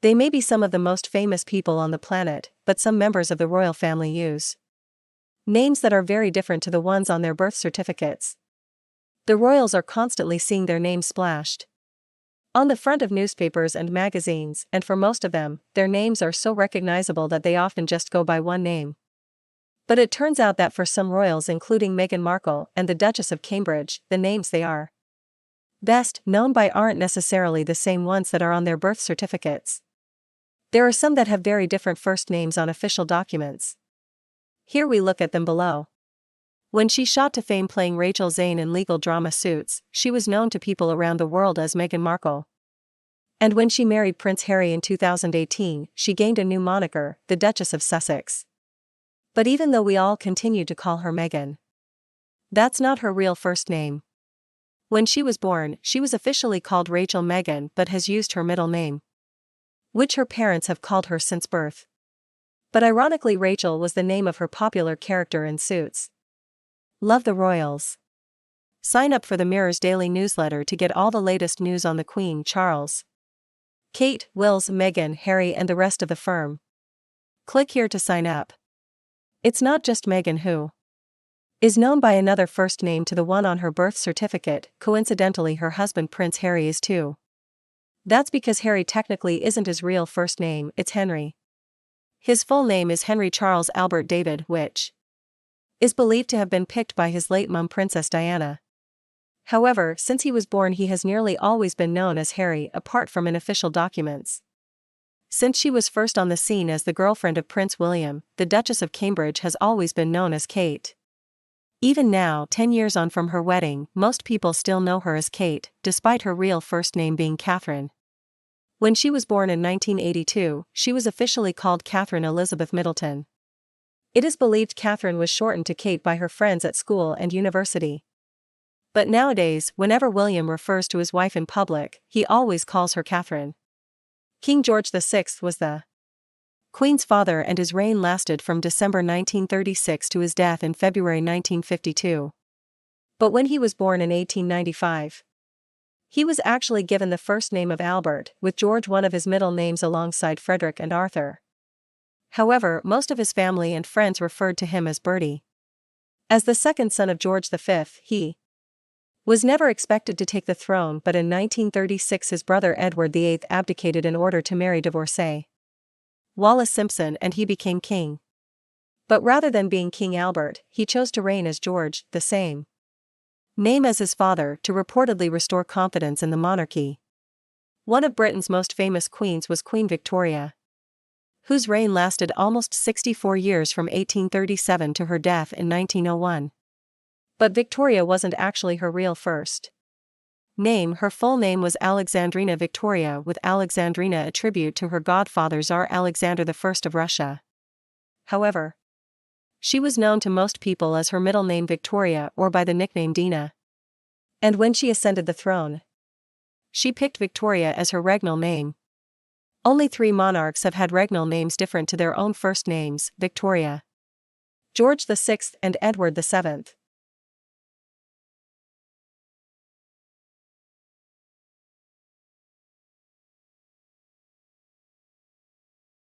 They may be some of the most famous people on the planet, but some members of the royal family use names that are very different to the ones on their birth certificates. The royals are constantly seeing their names splashed on the front of newspapers and magazines, and for most of them, their names are so recognizable that they often just go by one name. But it turns out that for some royals, including Meghan Markle and the Duchess of Cambridge, the names they are best known by aren't necessarily the same ones that are on their birth certificates. There are some that have very different first names on official documents. Here we look at them below. When she shot to fame playing Rachel Zane in legal drama Suits, she was known to people around the world as Meghan Markle. And when she married Prince Harry in 2018, she gained a new moniker, the Duchess of Sussex. But even though we all continue to call her Meghan, that's not her real first name. When she was born, she was officially called Rachel Meghan but has used her middle name, which her parents have called her since birth. But ironically, Rachel was the name of her popular character in Suits. Love the royals. Sign up for the Mirror's daily newsletter to get all the latest news on the Queen, Charles, Kate, Wills, Meghan, Harry and the rest of the firm. Click here to sign up. It's not just Meghan who is known by another first name to the one on her birth certificate. Coincidentally, her husband Prince Harry is too. That's because Harry technically isn't his real first name, it's Henry. His full name is Henry Charles Albert David, which is believed to have been picked by his late mum Princess Diana. However, since he was born he has nearly always been known as Harry, apart from in official documents. Since she was first on the scene as the girlfriend of Prince William, the Duchess of Cambridge has always been known as Kate. Even now, 10 years on from her wedding, most people still know her as Kate, despite her real first name being Catherine. When she was born in 1982, she was officially called Catherine Elizabeth Middleton. It is believed Catherine was shortened to Kate by her friends at school and university. But nowadays, whenever William refers to his wife in public, he always calls her Catherine. King George VI was the Queen's father and his reign lasted from December 1936 to his death in February 1952. But when he was born in 1895, he was actually given the first name of Albert, with George one of his middle names alongside Frederick and Arthur. However, most of his family and friends referred to him as Bertie. As the second son of George V, he was never expected to take the throne, but in 1936 his brother Edward VIII abdicated in order to marry divorcee Wallis Simpson and he became king. But rather than being King Albert, he chose to reign as George, the same name as his father, to reportedly restore confidence in the monarchy. One of Britain's most famous queens was Queen Victoria, whose reign lasted almost 64 years from 1837 to her death in 1901. But Victoria wasn't actually her real first name. Her full name was Alexandrina Victoria, with Alexandrina a tribute to her godfather Tsar Alexander I of Russia. However, she was known to most people as her middle name Victoria or by the nickname Dina. And when she ascended the throne, she picked Victoria as her regnal name. Only 3 monarchs have had regnal names different to their own first names: Victoria, George VI and Edward VII.